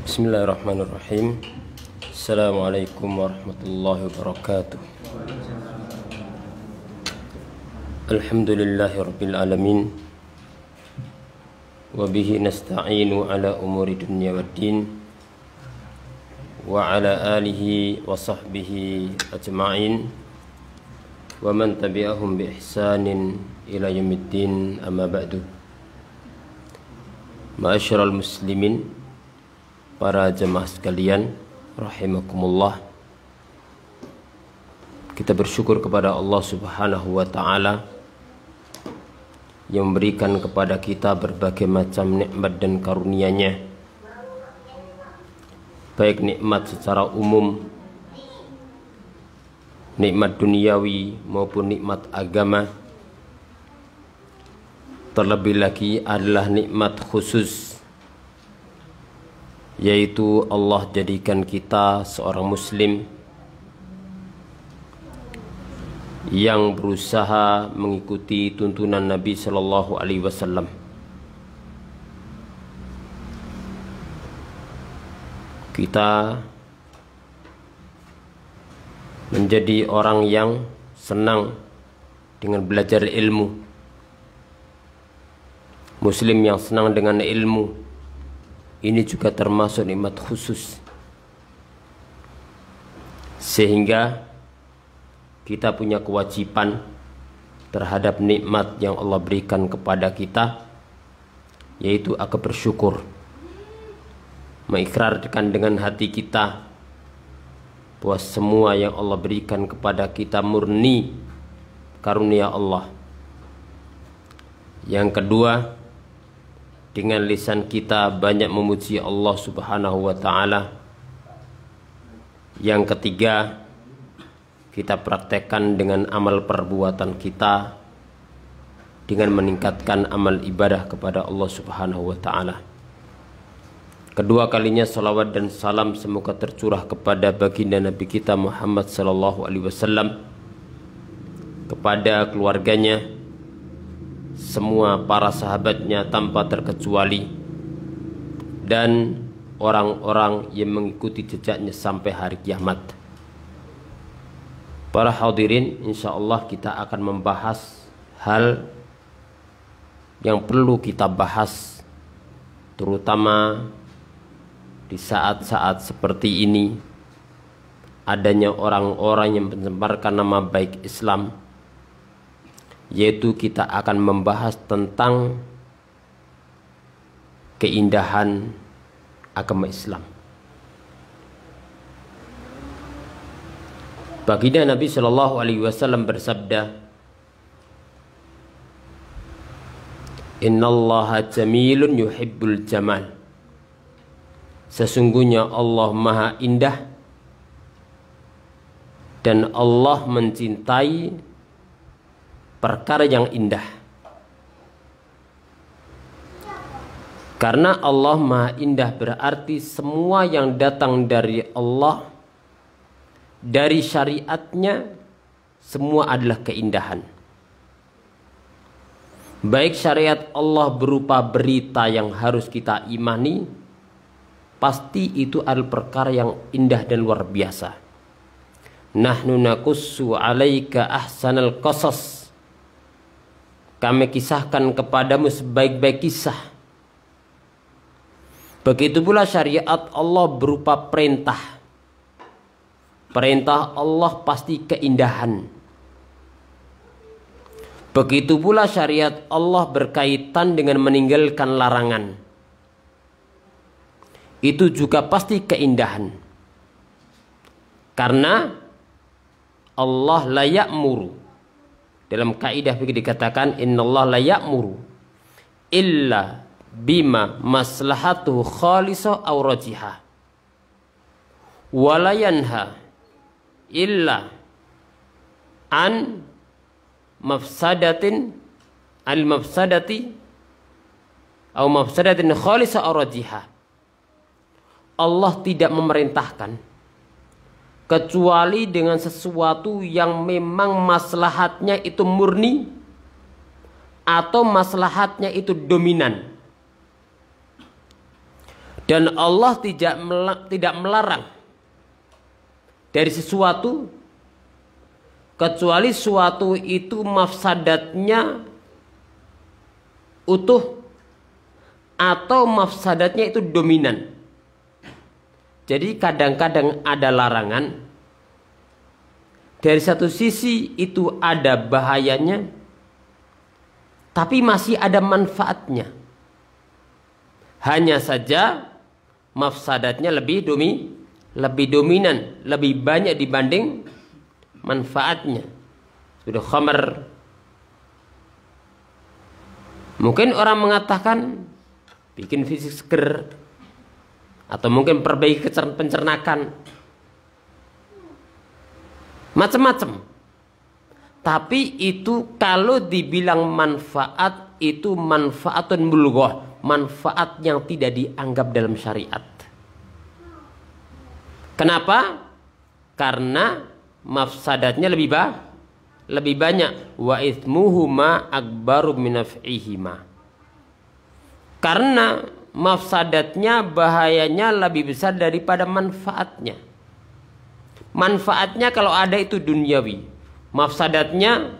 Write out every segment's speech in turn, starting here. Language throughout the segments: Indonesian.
Bismillahirrahmanirrahim. Assalamualaikum warahmatullahi wabarakatuh. Alhamdulillahirabbil alamin. Wa bihi nasta'inu ala umuri dunya waddin. Wa ala alihi wa sahbihi ajma'in. Wa man tabi'ahum bi ihsanin ila yaumiddin, amma ba'du. Ma'asyiral muslimin, para jemaah sekalian, rahimakumullah. Kita bersyukur kepada Allah Subhanahu wa taala yang memberikan kepada kita berbagai macam nikmat dan karunia-Nya, baik nikmat secara umum, nikmat duniawi maupun nikmat agama. Terlebih lagi adalah nikmat khusus, yaitu Allah jadikan kita seorang muslim yang berusaha mengikuti tuntunan Nabi Sallallahu Alaihi Wasallam. Kita menjadi orang yang senang dengan belajar ilmu, muslim yang senang dengan ilmu. Ini juga termasuk nikmat khusus, sehingga kita punya kewajiban terhadap nikmat yang Allah berikan kepada kita, yaitu akan bersyukur, mengikrarkan dengan hati kita bahwa semua yang Allah berikan kepada kita murni karunia Allah. Yang kedua, dengan lisan kita banyak memuji Allah Subhanahu wa taala. Yang ketiga, kita praktekkan dengan amal perbuatan kita dengan meningkatkan amal ibadah kepada Allah Subhanahu wa taala. Kedua kalinya salawat dan salam semoga tercurah kepada baginda Nabi kita Muhammad sallallahu alaihi wasallam, kepada keluarganya, semua para sahabatnya tanpa terkecuali, dan orang-orang yang mengikuti jejaknya sampai hari kiamat. Para hadirin, insyaallah kita akan membahas hal yang perlu kita bahas, terutama di saat-saat seperti ini, adanya orang-orang yang menyebarkan nama baik Islam, yaitu kita akan membahas tentang keindahan agama Islam. Baginda Nabi Shallallahu Alaihi Wasallam bersabda, Innallaha jamilun yuhibbul jamal. Sesungguhnya Allah maha indah dan Allah mencintai perkara yang indah. Karena Allah maha indah berarti semua yang datang dari Allah, dari syariatnya, semua adalah keindahan. Baik syariat Allah berupa berita yang harus kita imani, pasti itu adalah perkara yang indah dan luar biasa. Nahnu naqussu 'alaika ahsanal qasas. Kami kisahkan kepadamu sebaik-baik kisah. Begitu pula syariat Allah berupa perintah. Perintah Allah pasti keindahan. Begitu pula syariat Allah berkaitan dengan meninggalkan larangan. Itu juga pasti keindahan. Karena Allah la ya'muru. Dalam kaidah fikih dikatakan innallaha la ya'muru illa bima maslahatuhu khalisah aw rajihah. Wa la yanha illa an mafsadatin al mafsadati atau mafsadatin khalisah aw rajihah. Allah tidak memerintahkan kecuali dengan sesuatu yang memang maslahatnya itu murni atau maslahatnya itu dominan. Dan Allah tidak melarang dari sesuatu kecuali suatu itu mafsadatnya utuh atau mafsadatnya itu dominan. Jadi kadang-kadang ada larangan, dari satu sisi itu ada bahayanya, tapi masih ada manfaatnya. Hanya saja mafsadatnya lebih dominan, lebih banyak dibanding manfaatnya. Sudah khamar. Mungkin orang mengatakan bikin fisik seger, atau mungkin perbaiki pencernakan, macam-macam. Tapi itu kalau dibilang manfaat, itu manfaatun bulghah, manfaat yang tidak dianggap dalam syariat. Kenapa? Karena mafsadatnya lebih banyak. Wa itsmuhuma akbaru min naf'ihima. Karena mafsadatnya, bahayanya lebih besar daripada manfaatnya. Manfaatnya kalau ada itu duniawi, mafsadatnya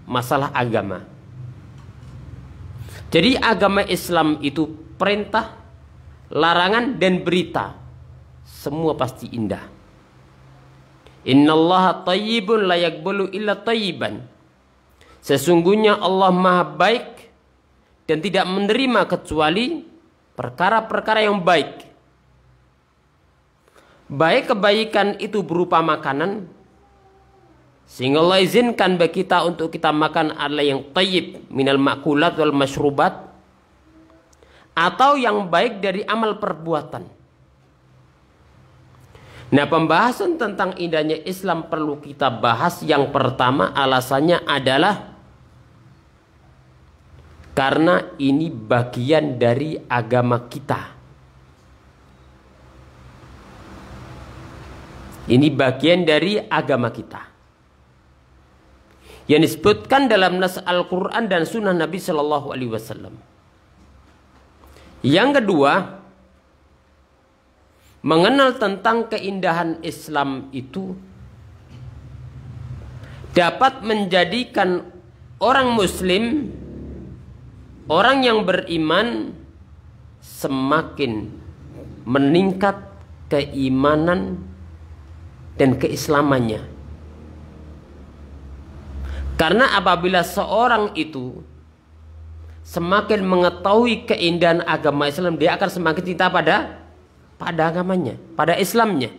masalah agama. Jadi agama Islam itu perintah, larangan dan berita, semua pasti indah. Innallaha thayyibun la yaqbalu illa thayyiban. Sesungguhnya Allah Maha baik dan tidak menerima kecuali perkara-perkara yang baik. Baik kebaikan itu berupa makanan, sehingga Allah izinkan bagi kita untuk kita makan adalah yang thayyib minal ma'kulat wal masyrubat, atau yang baik dari amal perbuatan. Nah, pembahasan tentang indahnya Islam perlu kita bahas. Yang pertama alasannya adalah karena ini bagian dari agama kita. Ini bagian dari agama kita, yang disebutkan dalam nas Al-Quran dan sunnah Nabi Shallallahu Alaihi Wasallam. Yang kedua, mengenal tentang keindahan Islam itu dapat menjadikan orang Muslim, orang yang beriman, semakin meningkat keimanan dan keislamannya. Karena apabila seorang itu semakin mengetahui keindahan agama Islam, dia akan semakin cinta pada agamanya, pada Islamnya.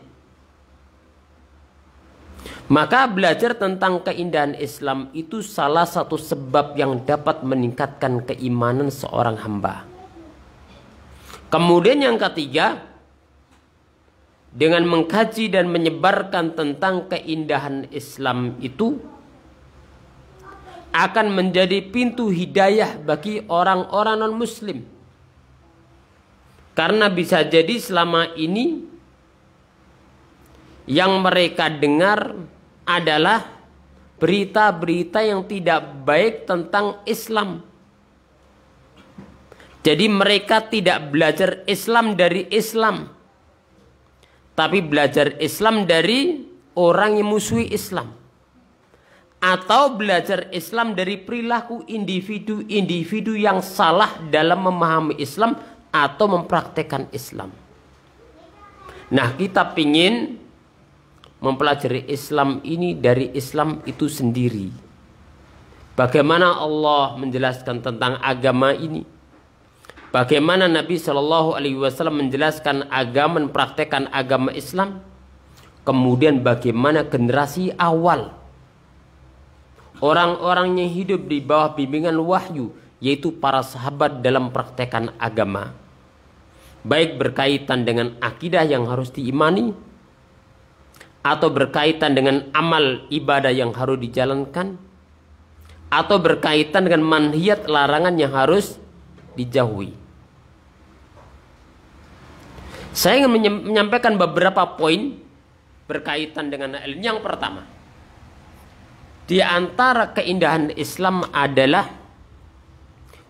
Maka belajar tentang keindahan Islam itu salah satu sebab yang dapat meningkatkan keimanan seorang hamba. Kemudian yang ketiga, dengan mengkaji dan menyebarkan tentang keindahan Islam itu akan menjadi pintu hidayah bagi orang-orang non-muslim. Karena bisa jadi selama ini yang mereka dengar adalah berita-berita yang tidak baik tentang Islam. Jadi mereka tidak belajar Islam dari Islam, tapi belajar Islam dari orang yang musuhi Islam, atau belajar Islam dari perilaku individu-individu yang salah dalam memahami Islam atau mempraktekkan Islam. Nah, kita ingin mempelajari Islam ini dari Islam itu sendiri. Bagaimana Allah menjelaskan tentang agama ini, bagaimana Nabi Shallallahu Alaihi Wasallam menjelaskan agama, mempraktekkan agama Islam, kemudian bagaimana generasi awal, orang-orang yang hidup di bawah bimbingan wahyu, yaitu para sahabat dalam praktekan agama, baik berkaitan dengan akidah yang harus diimani, atau berkaitan dengan amal ibadah yang harus dijalankan, atau berkaitan dengan manhiyat, larangan yang harus dijauhi. Saya ingin menyampaikan beberapa poin berkaitan dengan hal ini. Yang pertama, di antara keindahan Islam adalah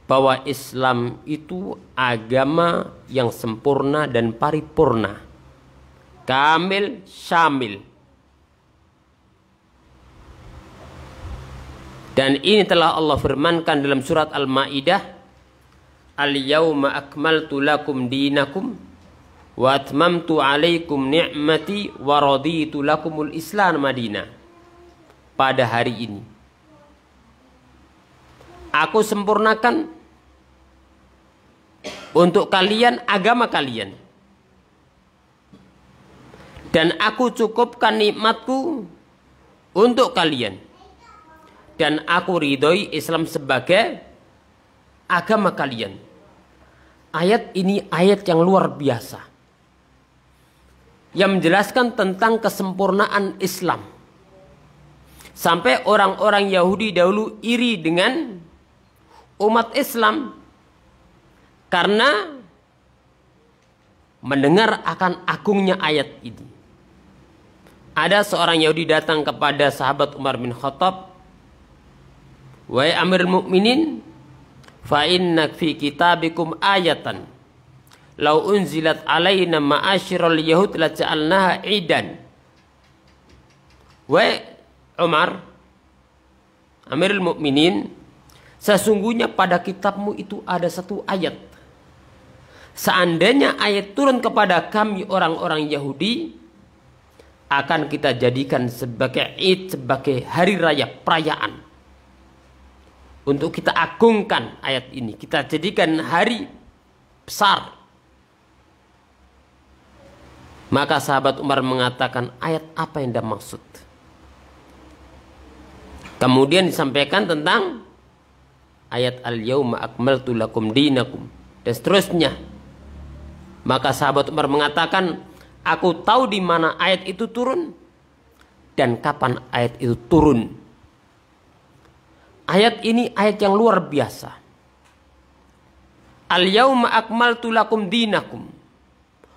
bahwa Islam itu agama yang sempurna dan paripurna, kamil, syamil. Dan ini telah Allah firmankan dalam surat Al-Maidah, Al-yawma akmaltu lakum dinakum wa atmamtu alaikum ni'mati wa raditu lakumul Islam madina. Pada hari ini aku sempurnakan untuk kalian agama kalian, dan aku cukupkan nikmatku untuk kalian, dan aku ridhoi Islam sebagai agama kalian. Ayat ini ayat yang luar biasa, yang menjelaskan tentang kesempurnaan Islam. Sampai orang-orang Yahudi dahulu iri dengan umat Islam karena mendengar akan agungnya ayat ini. Ada seorang Yahudi datang kepada sahabat Umar bin Khattab, "Wahai Amirul Mukminin, fa inna fi kitabikum ayatan law unzilat alaina ma'asyiral yahud la ja'alnaha idan." Wahai Umar, Amirul Mukminin, sesungguhnya pada kitabmu itu ada satu ayat. Seandainya ayat turun kepada kami orang-orang Yahudi, akan kita jadikan sebagai Id, sebagai hari raya perayaan. Untuk kita agungkan ayat ini, kita jadikan hari besar. Maka sahabat Umar mengatakan, ayat apa yang Anda maksud? Kemudian disampaikan tentang ayat al-yawma akmaltu lakum dinakum dan seterusnya. Maka sahabat Umar mengatakan, aku tahu di mana ayat itu turun dan kapan ayat itu turun. Ayat ini ayat yang luar biasa. Al-yawma akmaltu lakum dinakum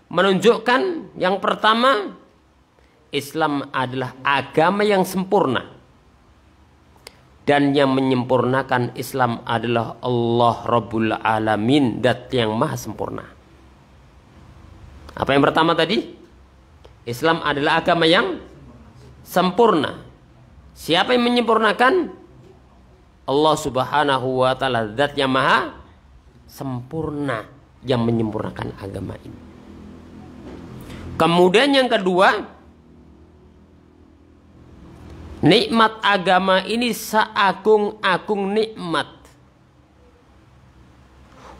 menunjukkan yang pertama, Islam adalah agama yang sempurna. Dan yang menyempurnakan Islam adalah Allah Rabbul Alamin, Dat yang maha sempurna. Apa yang pertama tadi? Islam adalah agama yang sempurna. Siapa yang menyempurnakan? Allah Subhanahu wa ta'ala, Dat yang maha sempurna, yang menyempurnakan agama ini. Kemudian yang kedua, nikmat agama ini seagung-agung nikmat.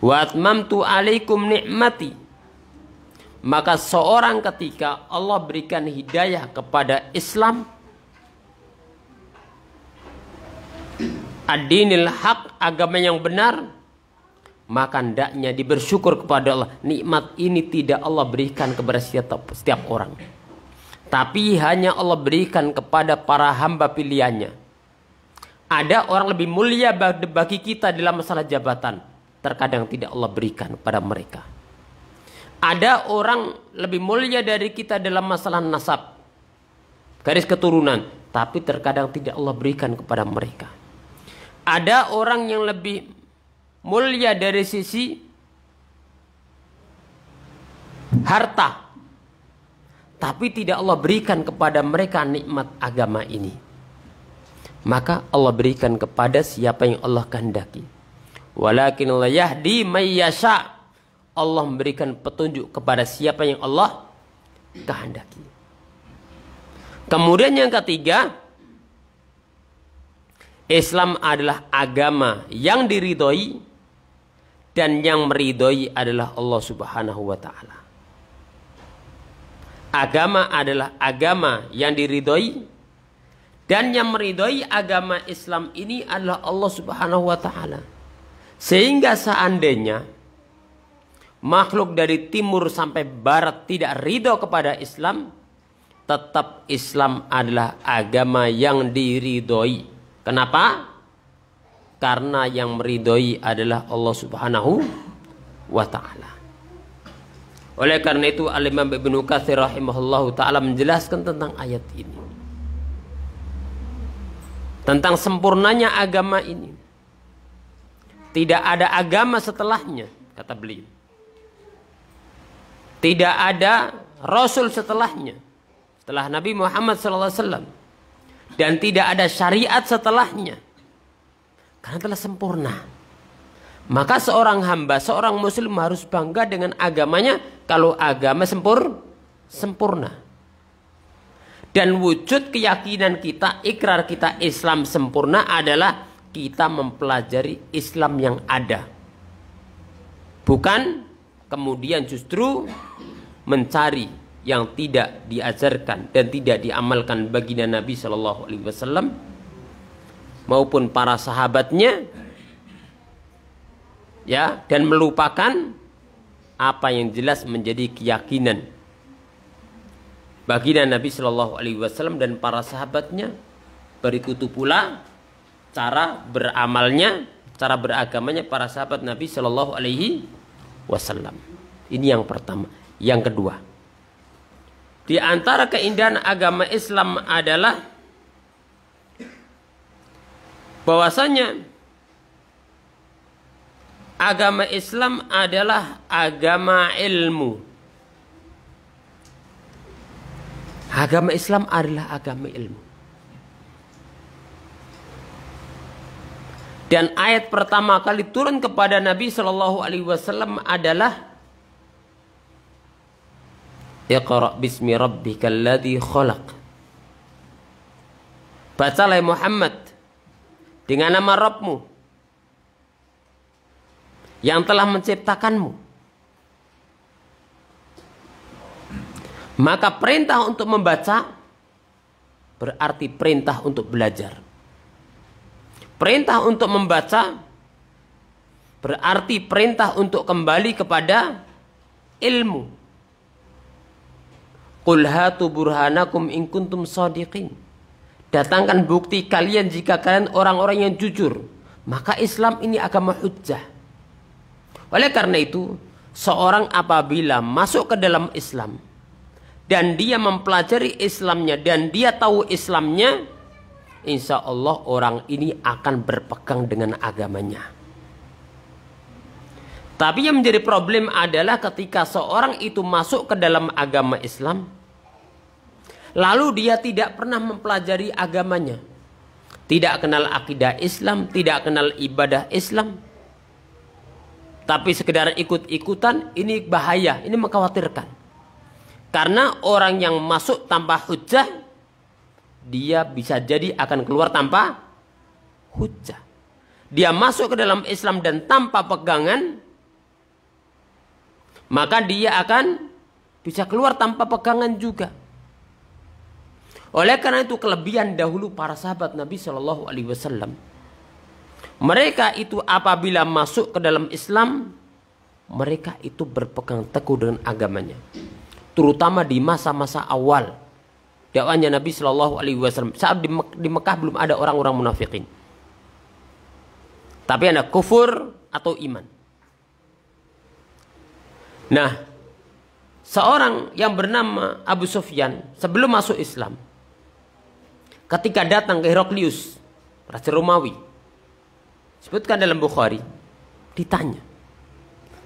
Wa atmamtu alaikum nikmati. Maka seorang ketika Allah berikan hidayah kepada Islam, ad-dinil haq, agama yang benar, maka hendaknya dibersyukur kepada Allah. Nikmat ini tidak Allah berikan kepada setiap orang, tapi hanya Allah berikan kepada para hamba pilihannya. Ada orang lebih mulia bagi kita dalam masalah jabatan, terkadang tidak Allah berikan kepada mereka. Ada orang lebih mulia dari kita dalam masalah nasab, garis keturunan, tapi terkadang tidak Allah berikan kepada mereka. Ada orang yang lebih mulia dari sisi harta, tapi tidak Allah berikan kepada mereka nikmat agama ini. Maka Allah berikan kepada siapa yang Allah kehendaki. Walakin Allah yahdi may yasha. Allah memberikan petunjuk kepada siapa yang Allah kehendaki. Kemudian yang ketiga, Islam adalah agama yang diridhoi, dan yang meridhoi adalah Allah Subhanahu wa ta'ala. Agama adalah agama yang diridhoi, dan yang meridhoi agama Islam ini adalah Allah Subhanahu wa ta'ala. Sehingga seandainya makhluk dari timur sampai barat tidak ridho kepada Islam, tetap Islam adalah agama yang diridhoi. Kenapa? karena yang meridhoi adalah Allah Subhanahu wa ta'ala. Oleh karena itu Al-Imam Ibnu Katsir rahimahullahu ta'ala menjelaskan tentang ayat ini, tentang sempurnanya agama ini. Tidak ada agama setelahnya, kata beliau. Tidak ada Rasul setelahnya, setelah Nabi Muhammad SAW. Dan tidak ada syariat setelahnya, karena telah sempurna. Maka seorang hamba, seorang muslim harus bangga dengan agamanya kalau agama sempurna. Dan wujud keyakinan kita, ikrar kita Islam sempurna adalah kita mempelajari Islam yang ada. Bukan kemudian justru mencari yang tidak diajarkan dan tidak diamalkan baginda Nabi Shallallahu Alaihi Wasallam maupun para sahabatnya, ya, dan melupakan apa yang jelas menjadi keyakinan baginda Nabi Shallallahu Alaihi Wasallam dan para sahabatnya. Berikutu pula cara beramalnya, cara beragamanya para sahabat Nabi Shallallahu Alaihi Wasallam. Ini yang pertama. Yang kedua, di antara keindahan agama Islam adalah bahwasanya agama Islam adalah agama ilmu. Agama Islam adalah agama ilmu. Dan ayat pertama kali turun kepada Nabi Shallallahu Alaihi Wasallam adalah Iqra bismi rabbikal ladzi khalaq. Bacalah Muhammad dengan nama Rabbmu yang telah menciptakanmu. Maka perintah untuk membaca berarti perintah untuk belajar. Perintah untuk membaca berarti perintah untuk kembali kepada ilmu. Qul hatu burhanakum in kuntum shadiqin. Datangkan bukti kalian jika kalian orang-orang yang jujur. Maka Islam ini agama hujjah. Oleh karena itu, seorang apabila masuk ke dalam Islam dan dia mempelajari Islamnya dan dia tahu Islamnya, insya Allah orang ini akan berpegang dengan agamanya. Tapi yang menjadi problem adalah ketika seorang itu masuk ke dalam agama Islam, lalu dia tidak pernah mempelajari agamanya, tidak kenal akidah Islam, tidak kenal ibadah Islam, tapi sekedar ikut-ikutan, ini bahaya, ini mengkhawatirkan. Karena orang yang masuk tanpa hujjah, dia bisa jadi akan keluar tanpa hujjah. Dia masuk ke dalam Islam dan tanpa pegangan, maka dia akan bisa keluar tanpa pegangan juga. Oleh karena itu kelebihan dahulu para sahabat Nabi Shallallahu Alaihi Wasallam, mereka itu apabila masuk ke dalam Islam, mereka itu berpegang teguh dengan agamanya. Terutama di masa-masa awal dakwahnya Nabi Shallallahu Alaihi Wasallam. Saat di Mekah belum ada orang-orang munafikin, tapi ada kufur atau iman. Nah, seorang yang bernama Abu Sufyan sebelum masuk Islam, ketika datang ke Heraklius, raja Romawi, sebutkan dalam Bukhari, ditanya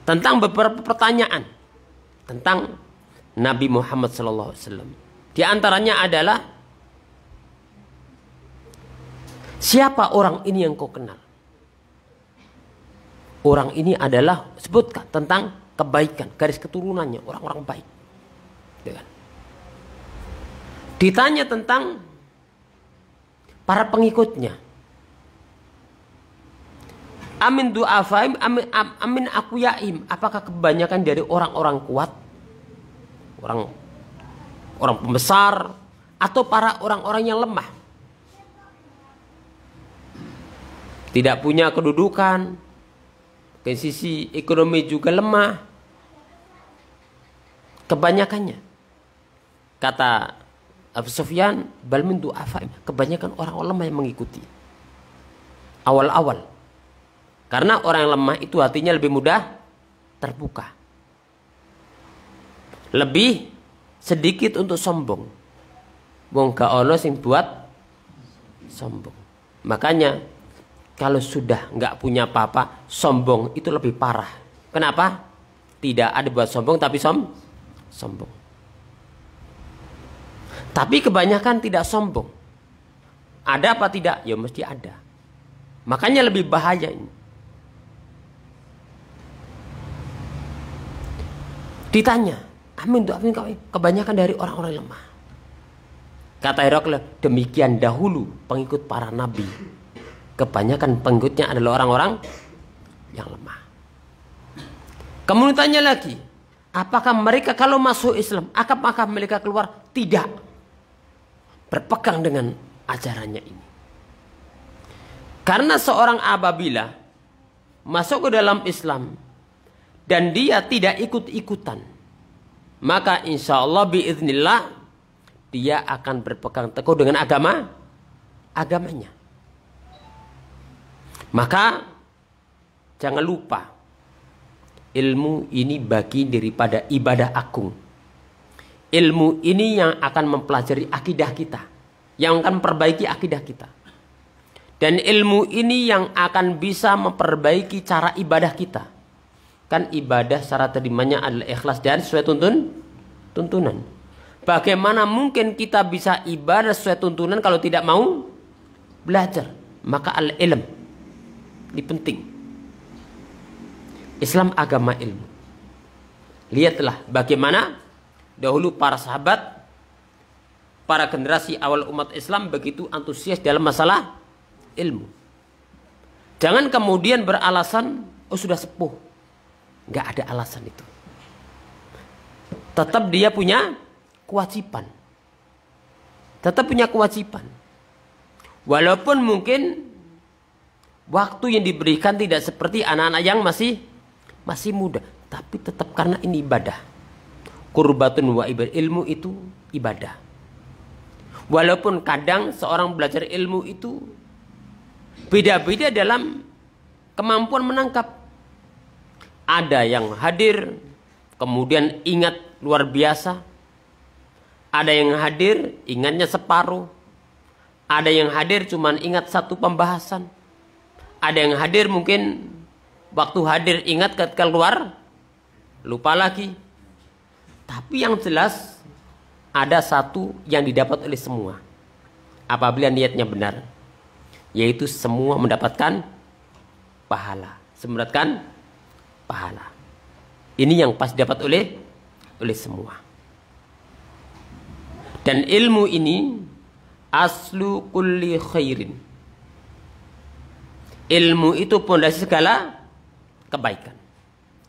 tentang beberapa pertanyaan tentang Nabi Muhammad SAW. Di antaranya adalah, siapa orang ini yang kau kenal? Orang ini adalah, sebutkan tentang kebaikan, garis keturunannya, orang-orang baik. Ditanya tentang para pengikutnya. Amin du'afaim, amin akuyaim. Apakah kebanyakan dari orang-orang kuat, orang pembesar, atau para orang-orang yang lemah, tidak punya kedudukan, ke sisi ekonomi juga lemah, kebanyakannya. Kata Abu Sufyan, bal min du'afaim, kebanyakan orang lemah yang mengikuti awal-awal. Karena orang yang lemah itu hatinya lebih mudah terbuka. Lebih sedikit untuk sombong. Wong gak ono sing buat sombong. Makanya kalau sudah nggak punya apa-apa, sombong itu lebih parah. Kenapa? Tidak ada buat sombong tapi sombong. Tapi kebanyakan tidak sombong. Ada apa tidak? Ya mesti ada. Makanya lebih bahaya ini. Ditanya, amin tuh, amin kau. Kebanyakan dari orang-orang lemah. Kata Herakles, demikian dahulu pengikut para nabi. Kebanyakan pengikutnya adalah orang-orang yang lemah. Kemudian tanya lagi, apakah mereka kalau masuk Islam, apakah mereka keluar? Tidak. Berpegang dengan ajarannya ini. Karena seorang apabila masuk ke dalam Islam dan dia tidak ikut-ikutan, maka insya Allah biiznillah dia akan berpegang teguh dengan agamanya. Maka jangan lupa, ilmu ini bagi daripada ibadah agung. Ilmu ini yang akan mempelajari akidah kita, yang akan memperbaiki akidah kita. Dan ilmu ini yang akan bisa memperbaiki cara ibadah kita. Kan ibadah secara terimanya adalah ikhlas dan sesuai tuntunan. Bagaimana mungkin kita bisa ibadah sesuai tuntunan kalau tidak mau belajar? Maka al-ilm ini penting. Islam agama ilmu. Lihatlah bagaimana dahulu para sahabat, para generasi awal umat Islam begitu antusias dalam masalah ilmu. Jangan kemudian beralasan, oh sudah sepuh. Nggak ada alasan itu. Tetap dia punya kewajiban. Tetap punya kewajiban. Walaupun mungkin waktu yang diberikan tidak seperti anak-anak yang masih muda. Tapi tetap karena ini ibadah. Qurbatun wa ibadah. Ilmu itu ibadah. Walaupun kadang seorang belajar ilmu itu beda-beda dalam kemampuan menangkap. Ada yang hadir, kemudian ingat luar biasa. Ada yang hadir, ingatnya separuh. Ada yang hadir cuman ingat satu pembahasan. Ada yang hadir mungkin waktu hadir ingat ketika keluar, lupa lagi. Tapi yang jelas ada satu yang didapat oleh semua. Apabila niatnya benar. Yaitu semua mendapatkan pahala. Mendapatkan pahala. Ini yang pasti dapat oleh semua. Dan ilmu ini aslu kulli khairin. Ilmu itu pondasi segala kebaikan.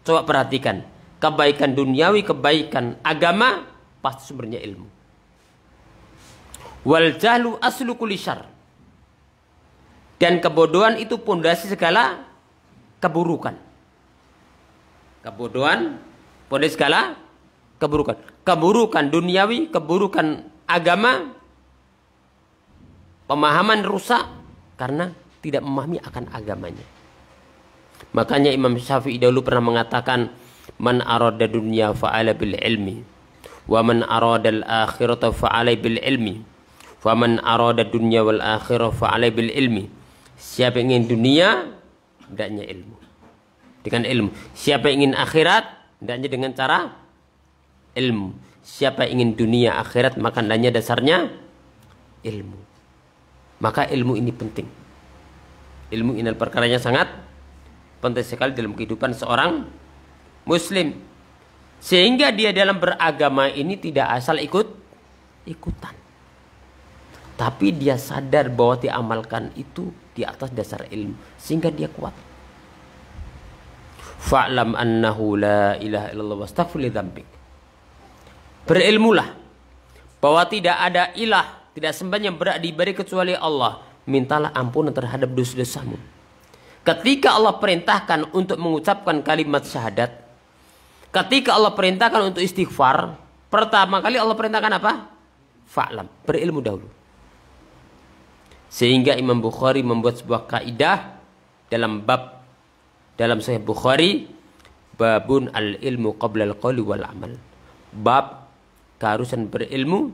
Coba perhatikan, kebaikan duniawi, kebaikan agama pasti sumbernya ilmu. Wal jahlu aslu kulli syarr. Dan kebodohan itu pondasi segala keburukan. Kebodohan pondasi segala keburukan. Keburukan duniawi, keburukan agama, pemahaman rusak karena tidak memahami akan agamanya. Makanya Imam Syafi'i dahulu pernah mengatakan, man arada dunya fa'ala bil ilmi, wa man arada al akhirata fa'ala bil ilmi, wa man arada dunya wal akhirah fa'ala bil ilmi. Siapa yang ingin dunia, hendaknya ilmu. Dengan ilmu. Siapa yang ingin akhirat, hendaknya dengan cara ilmu. Siapa yang ingin dunia akhirat, maka hendaknya dasarnya ilmu. Maka ilmu ini penting. Ilmu ini perkaranya sangat penting sekali dalam kehidupan seorang muslim. Sehingga dia dalam beragama ini tidak asal ikutan. Tapi dia sadar bahwa diamalkan itu di atas dasar ilmu. Sehingga dia kuat. Fa'lam annahu la ilaha illallah wastaghfir li dzambik. Berilmulah bahwa tidak ada ilah, tidak sembah yang berhak diibadahi kecuali Allah. Mintalah ampunan terhadap dosa-dosamu. Ketika Allah perintahkan untuk mengucapkan kalimat syahadat, ketika Allah perintahkan untuk istighfar, pertama kali Allah perintahkan apa? Fa'lam, berilmu dahulu. Sehingga Imam Bukhari membuat sebuah kaidah dalam bab Dalam Sahih Bukhari, babun al-ilmu qabla al-qawli wal amal. Bab keharusan berilmu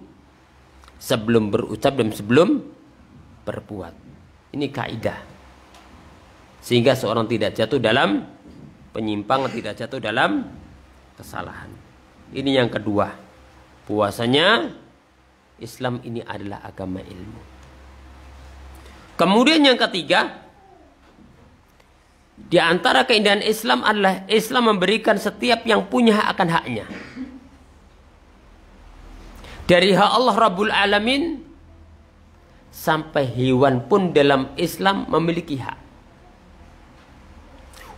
sebelum berucap dan sebelum berbuat. Ini kaidah. Sehingga seorang tidak jatuh dalam penyimpangan, tidak jatuh dalam kesalahan. Ini yang kedua. Puasanya Islam ini adalah agama ilmu. Kemudian yang ketiga, di antara keindahan Islam adalah Islam memberikan setiap yang punya hak akan haknya. Dari hak Allah Rabbul Alamin sampai hewan pun dalam Islam memiliki hak.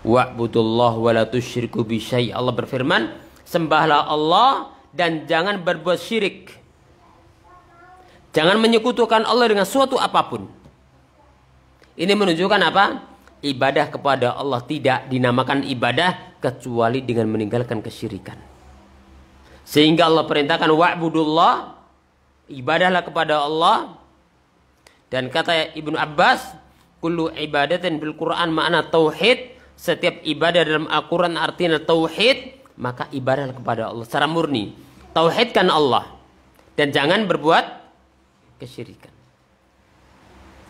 Wa'budullah wa la tusyriku bi syai'. Allah berfirman, sembahlah Allah dan jangan berbuat syirik. Jangan menyekutukan Allah dengan suatu apapun. Ini menunjukkan apa? Ibadah kepada Allah tidak dinamakan ibadah kecuali dengan meninggalkan kesyirikan. Sehingga Allah perintahkan wa'budullah, ibadahlah kepada Allah. Dan kata Ibnu Abbas, kullu ibadatin bil Quran makna tauhid. Setiap ibadah dalam Al-Quran artinya tauhid, maka ibadahlah kepada Allah secara murni. Tauhidkan Allah dan jangan berbuat kesyirikan.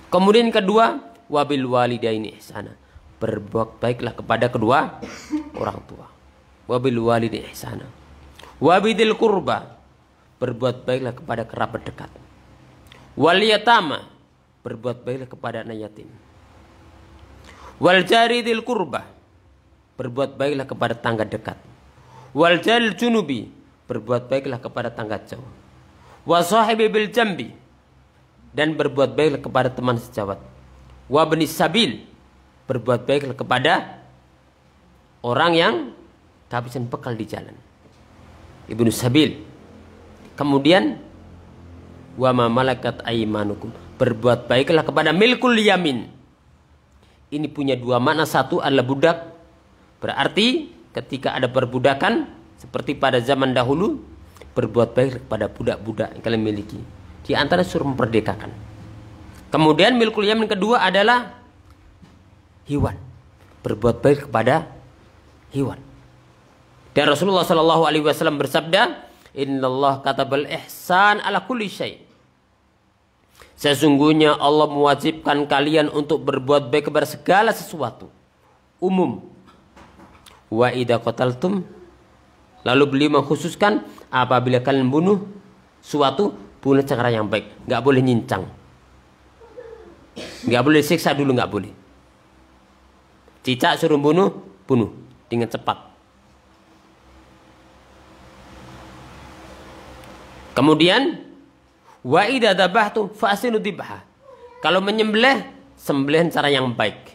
Kemudian kedua, wabil walidaini ihsana. Berbuat baiklah kepada kedua orang tua. Wabil walidaini ihsana. Wabidil kurba. Berbuat baiklah kepada kerabat dekat. Wal yatama. Berbuat baiklah kepada anak yatim. Wal jaridil kurba. Berbuat baiklah kepada tangga dekat. Wal jaril junubi. Berbuat baiklah kepada tangga jauh. Wa sahibi bil jambi. Dan berbuat baiklah kepada teman sejawat. Wa bani sabil. Berbuat baiklah kepada orang yang kehabisan bekal di jalan. Ibnu sabil. Kemudian wa ma malakat aymanukum. Berbuat baiklah kepada milkul yamin. Ini punya dua makna. Satu adalah budak. Berarti ketika ada perbudakan seperti pada zaman dahulu, berbuat baik kepada budak-budak yang kalian miliki. Di antara suruh memperdekakan. Kemudian milkul yamin kedua adalah hewan. Berbuat baik kepada hewan. Dan Rasulullah SAW bersabda, Innallah katabal ihsan ala kulli syai'. Sesungguhnya Allah mewajibkan kalian untuk berbuat baik kepada segala sesuatu. Umum. Wa idza qataltum. Lalu beliau mengkhususkan apabila kalian bunuh suatu, bunuh cara yang baik. Nggak boleh nyincang. Nggak boleh siksa dulu, nggak boleh. Cicak suruh bunuh, bunuh dengan cepat. Kemudian wa idza dzabhtum fa'sinu dzibha. Kalau menyembelih, sembelihan cara yang baik.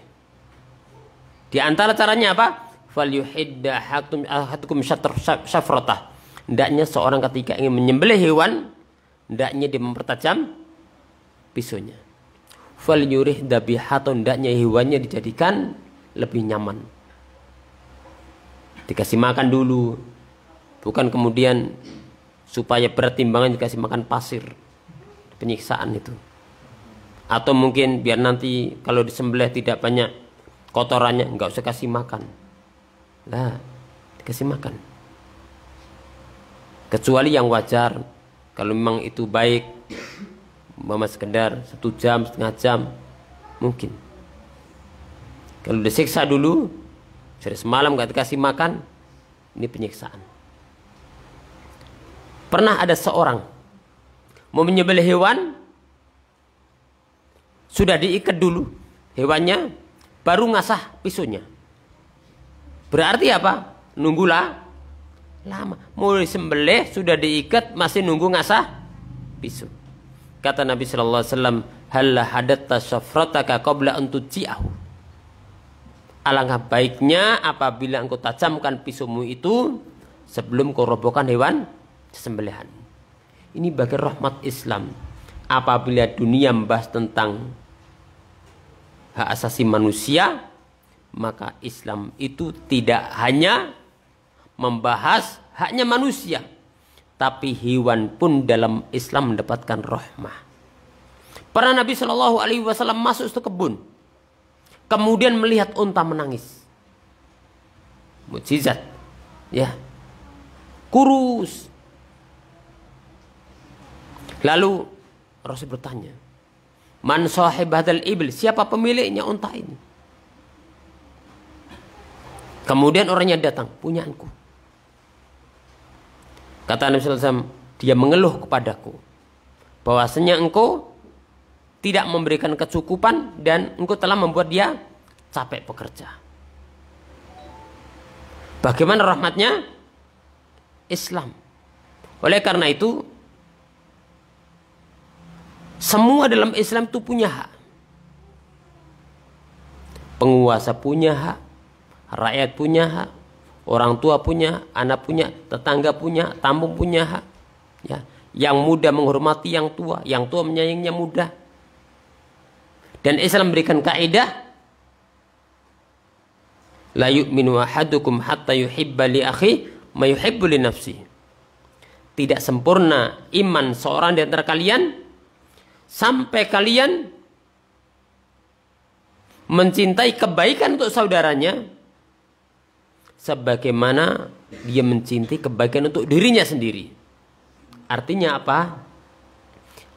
Di antara caranya apa? Falyuhidda ahadukum syafratah. Hendaknya seorang ketika ingin menyembelih hewan, hendaknya dia mempertajam pisaunya. Falyurih dhabihatun, hendaknya hewannya dijadikan lebih nyaman. Dikasih makan dulu. Bukan kemudian supaya berat timbangan dikasih makan pasir. Penyiksaan itu. Atau mungkin biar nanti kalau disembelih tidak banyak kotorannya, nggak usah kasih makan. Lah, dikasih makan. Kecuali yang wajar. Kalau memang itu baik, mama sekedar 1 jam, setengah jam, mungkin. Kalau disiksa dulu, dari semalam nggak dikasih makan, ini penyiksaan. Pernah ada seorang mau menyembelih hewan, sudah diikat dulu hewannya, baru ngasah pisaunya. Berarti apa? Nunggulah lama. Mau disembelih sudah diikat, masih nunggu ngasah pisau. Kata Nabi sallallahu alaihi wasallam, "Halla hadatta syafrataka qabla an tuji'ahu." Alangkah baiknya apabila engkau tajamkan pisaumu itu sebelum kau robohkan hewan sembelihan. Ini bagian rahmat Islam. Apabila dunia membahas tentang hak asasi manusia, maka Islam itu tidak hanya membahas haknya manusia, tapi hewan pun dalam Islam mendapatkan rahmah. Pernah Nabi Shallallahu Alaihi Wasallam masuk ke kebun, kemudian melihat unta menangis. mukjizat. Ya. Kurus. Lalu Rasul bertanya, "Man sahib hadzal ibil?" Siapa pemiliknya unta ini? Kemudian orangnya datang, "Punyaanku." Kata Nabi sallallahu alaihi wasallam, dia mengeluh kepadaku bahwasanya engkau tidak memberikan kecukupan dan engkau telah membuat dia capek bekerja. Bagaimana rahmatnya? Islam. Oleh karena itu, semua dalam Islam itu punya hak. Penguasa punya hak, rakyat punya hak, orang tua punya, anak punya, tetangga punya, tamu punya hak. Ya, yang muda menghormati yang tua menyayanginya muda. Dan Islam memberikan kaidah, la yu'minu ahadukum hatta yuhibba li akhi ma yuhibbu li nafsi. Tidak sempurna iman seorang di antara kalian sampai kalian mencintai kebaikan untuk saudaranya sebagaimana dia mencintai kebaikan untuk dirinya sendiri. Artinya apa?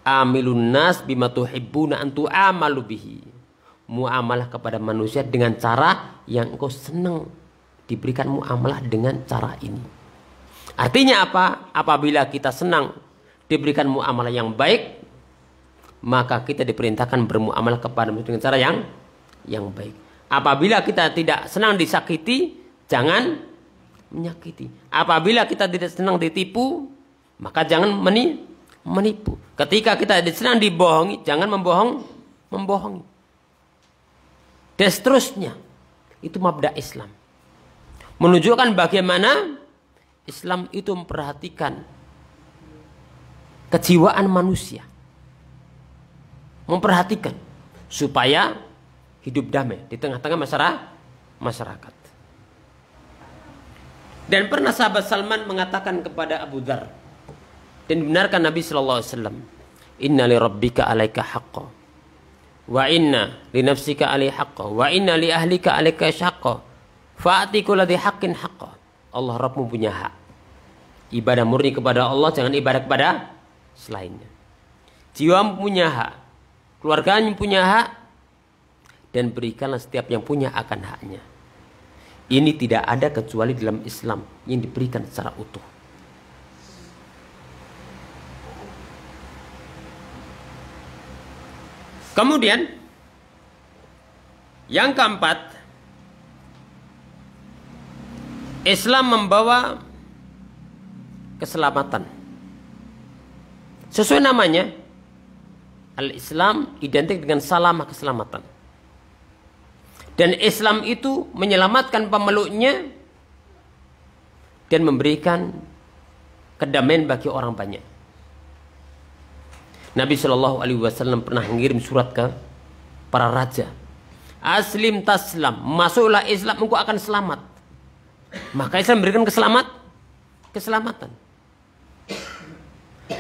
Amilun nas bima tuhibbuna an tu'amalu bihi. Muamalah kepada manusia dengan cara yang engkau senang diberikan muamalah dengan cara ini. Artinya apa? Apabila kita senang diberikan muamalah yang baik, maka kita diperintahkan bermuamalah kepada manusia dengan cara yang baik. Apabila kita tidak senang disakiti, jangan menyakiti. Apabila kita tidak senang ditipu, maka jangan menipu. Ketika kita senang dibohongi, jangan membohongi. Dan seterusnya. Itu mabda Islam. Menunjukkan bagaimana Islam itu memperhatikan kejiwaan manusia. Memperhatikan supaya hidup damai di tengah-tengah masyarakat. Dan pernah sahabat Salman mengatakan kepada Abu Dzar, dan benarkan Nabi sallallahu alaihi wasallam, "Inna li rabbika 'alaika haqqan wa inna li nafsika 'alaihi haqqan wa inna li ahlika 'alaika haqqan fa'ti kulli haqqin haqqan." Allah Rabbmu punya hak. Ibadah murni kepada Allah, jangan ibadah kepada selainnya. Jiwamu punya hak, keluarganya punya hak, dan berikanlah setiap yang punya akan haknya. Ini tidak ada kecuali dalam Islam yang diberikan secara utuh. Kemudian yang keempat, Islam membawa keselamatan. Sesuai namanya, Al-Islam identik dengan salamah, keselamatan. Dan Islam itu menyelamatkan pemeluknya dan memberikan kedamaian bagi orang banyak. Nabi Shallallahu Alaihi Wasallam pernah mengirim surat ke para raja. Aslim taslam, masuklah Islam, engkau akan selamat. Maka Islam memberikan keselamatan.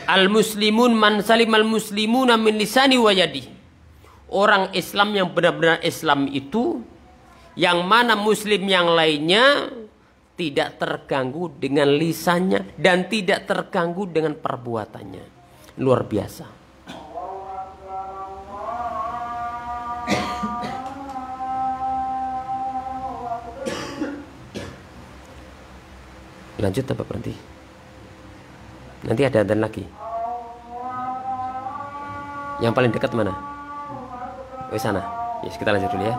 Al-muslimun man salimal muslimuna min lisani wa yadi. Orang Islam yang benar-benar Islam itu yang mana muslim yang lainnya tidak terganggu dengan lisannya dan tidak terganggu dengan perbuatannya. Luar biasa. Lanjut apa berhenti? Nanti ada adzan lagi. Yang paling dekat mana? Oh sana. Yes, kita lanjut dulu ya.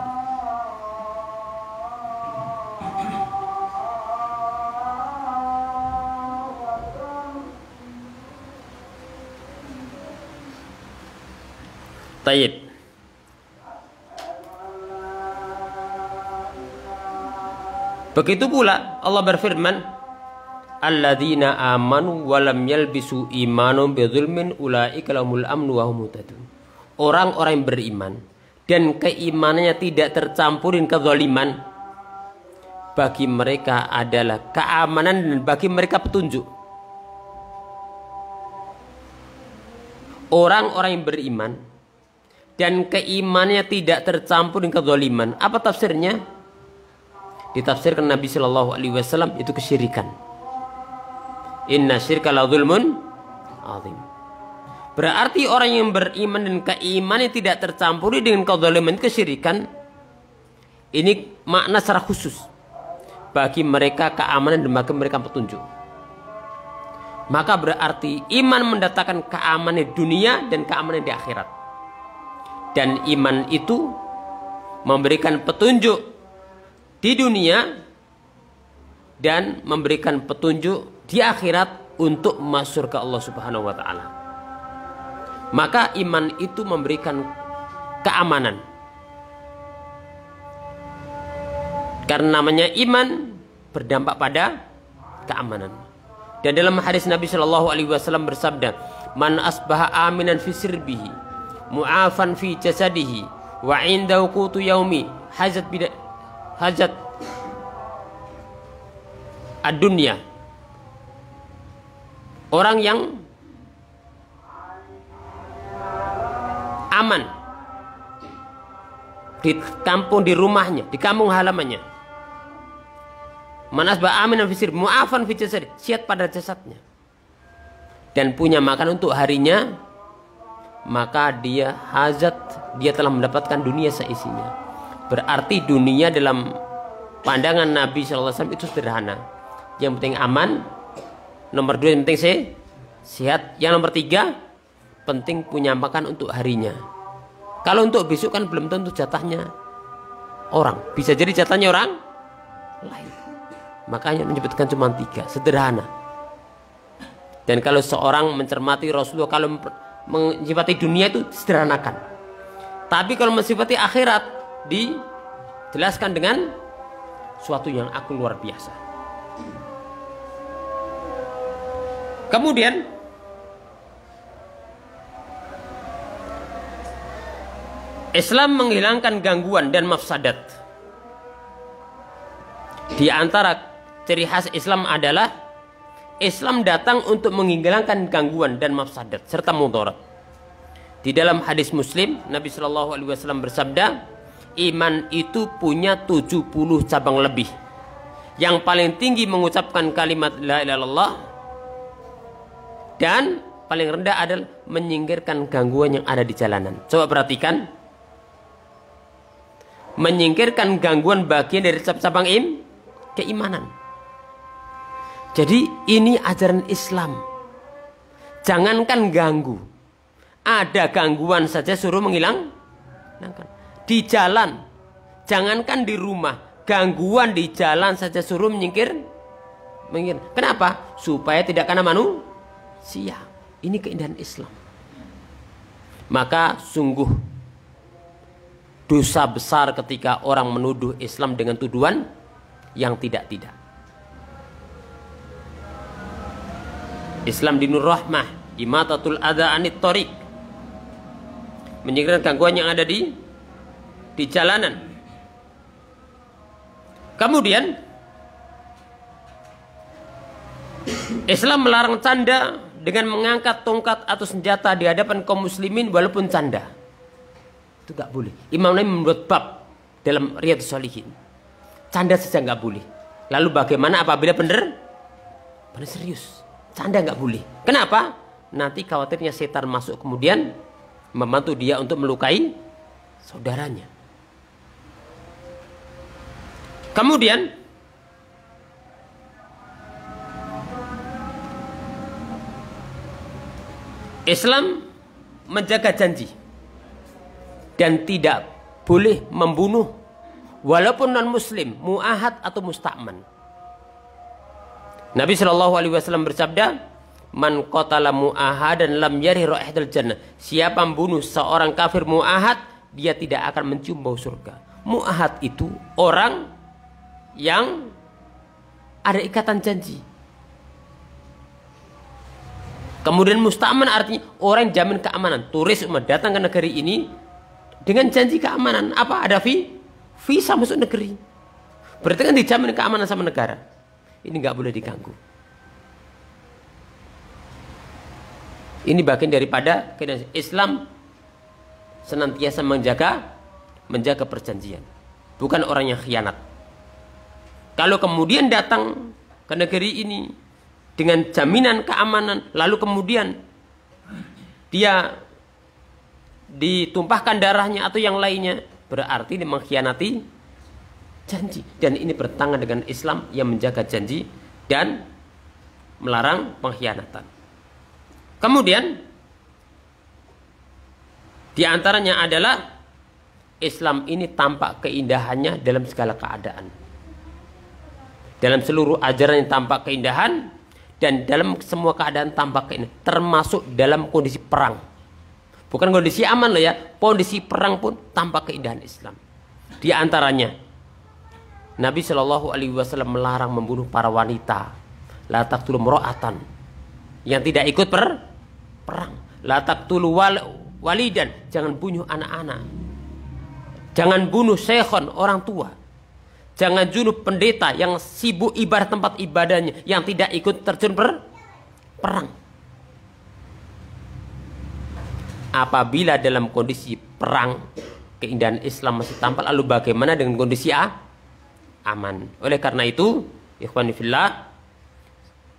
Tayyib. Begitu pula Allah berfirman, alladzina amanu wa lam yalbisu imanahum bidzulmin ulaika lahumul amnu wa hum muhtadun. Orang-orang yang beriman dan keimanannya tidak tercampurin kezaliman, bagi mereka adalah keamanan dan bagi mereka petunjuk. Orang-orang yang beriman dan keimanannya tidak tercampur dengan kezaliman. Apa tafsirnya? ditafsirkan Nabi Shallallahu Alaihi Wasallam itu kesyirikan. Inna syirka la dzulmun azim. Berarti orang yang beriman dan keimanan tidak tercampuri dengan kezaliman kesyirikan, ini makna secara khusus bagi mereka keamanan dan bagi mereka petunjuk. Maka berarti iman mendatangkan keamanan di dunia dan keamanan di akhirat. Dan iman itu memberikan petunjuk di dunia dan memberikan petunjuk di akhirat untuk masuk ke Allah Subhanahu wa taala. Maka iman itu memberikan keamanan. Karena namanya iman berdampak pada keamanan. Dan dalam hadis Nabi Shallallahu Alaihi Wasallam bersabda, "Man asbaha aminan fi sirbihi, mu'afan fi jasadihi, wa indahu qutu yaumi, hajat ad-dunya." Orang yang aman di kampung, di rumahnya, di kampung halamannya. Man asbaha aminan fi sirbihi, mu'afan fi jasadihi, sehat pada jasadnya, dan punya makan untuk harinya, maka dia hajat, dia telah mendapatkan dunia seisinya. Berarti dunia dalam pandangan Nabi SAW itu sederhana. Yang penting aman, nomor 2 yang penting sehat, yang nomor 3 penting punya makan untuk harinya. Kalau untuk besok kan belum tentu jatahnya orang, bisa jadi jatahnya orang lain. Makanya menyebutkan cuma 3, sederhana. Dan kalau seorang mencermati Rasulullah, kalau mensifati dunia itu sederhanakan. Tapi kalau mensifati akhirat, dijelaskan dengan suatu yang agung luar biasa. Kemudian Islam menghilangkan gangguan dan mafsadat. Di antara ciri khas Islam adalah Islam datang untuk menghilangkan gangguan dan mafsadat serta mudarat. Di dalam hadis Muslim, Nabi Shallallahu Alaihi Wasallam bersabda, iman itu punya 70 cabang lebih. Yang paling tinggi mengucapkan kalimat la ilaha illallah, dan paling rendah adalah menyingkirkan gangguan yang ada di jalanan. Coba perhatikan, menyingkirkan gangguan bagian dari cabang keimanan. Jadi ini ajaran Islam. Jangankan ganggu, ada gangguan saja suruh menghilangkan. Di jalan, jangankan di rumah, gangguan di jalan saja suruh menyingkir. Kenapa? Supaya tidak kena manusia. Ini keindahan Islam. Maka sungguh dosa besar ketika orang menuduh Islam dengan tuduhan yang tidak-tidak. Islam dinur rahmah, imatatul adza anit thoriq, menyingkirkan gangguan yang ada di jalanan. Kemudian Islam melarang canda dengan mengangkat tongkat atau senjata di hadapan kaum muslimin walaupun canda. Itu gak boleh. Imam Nawawi membuat bab dalam Riyadhus Shalihin. Canda saja gak boleh. Lalu bagaimana apabila benar serius? Canda gak boleh. Kenapa? Nanti khawatirnya setan masuk kemudian membantu dia untuk melukai saudaranya. Kemudian Islam menjaga janji dan tidak boleh membunuh walaupun non muslim, mu'ahad atau musta'man. Nabi Shallallahu Alaihi Wasallam bersabda, man qatala mu'ahadan lam yarih raihatal jannah. Siapa membunuh seorang kafir mu'ahad, dia tidak akan mencium bau surga. Mu'ahad itu orang yang ada ikatan janji. Kemudian musta'man artinya orang yang jamin keamanan. Turis umat datang ke negeri ini dengan janji keamanan. Apa? Ada visa masuk negeri. Berarti kan dijamin keamanan sama negara. Ini nggak boleh diganggu. Ini bagian daripada Islam senantiasa menjaga perjanjian. Bukan orang yang khianat. kalau kemudian datang ke negeri ini dengan jaminan keamanan, lalu kemudian dia ditumpahkan darahnya atau yang lainnya, berarti dia mengkhianati janji. Dan ini bertentangan dengan Islam yang menjaga janji dan melarang pengkhianatan. Kemudian di antaranya adalah Islam ini tampak keindahannya dalam segala keadaan. Dalam seluruh ajaran yang tampak keindahan, dan dalam semua keadaan tampak keindahan, termasuk dalam kondisi perang. Bukan kondisi aman loh ya, kondisi perang pun tampak keindahan Islam. Di antaranya Nabi Shallallahu Alaihi Wasallam melarang membunuh para wanita. La taqtulu mra'atan, yang tidak ikut perang. La taqtulu walidan, jangan bunuh anak-anak. Jangan bunuh syekhon, orang tua. Jangan bunuh pendeta yang sibuk ibadah tempat ibadahnya, yang tidak ikut terjun perang. Apabila dalam kondisi perang keindahan Islam masih tampak, lalu bagaimana dengan kondisi aman? Oleh karena itu, ikhwani fillah,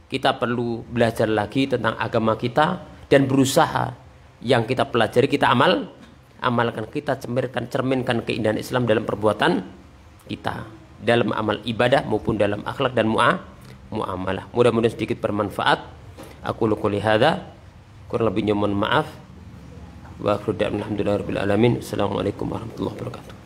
kita perlu belajar lagi tentang agama kita dan berusaha yang kita pelajari kita amalkan, kita cerminkan keindahan Islam dalam perbuatan kita, dalam amal ibadah maupun dalam akhlak dan muamalah. Mudah-mudahan sedikit bermanfaat. Aku qouli hadza, kurang lebihnya mohon maaf. Wa akhiru da'wana alhamdulillahirabbil alamin. Assalamualaikum warahmatullahi wabarakatuh.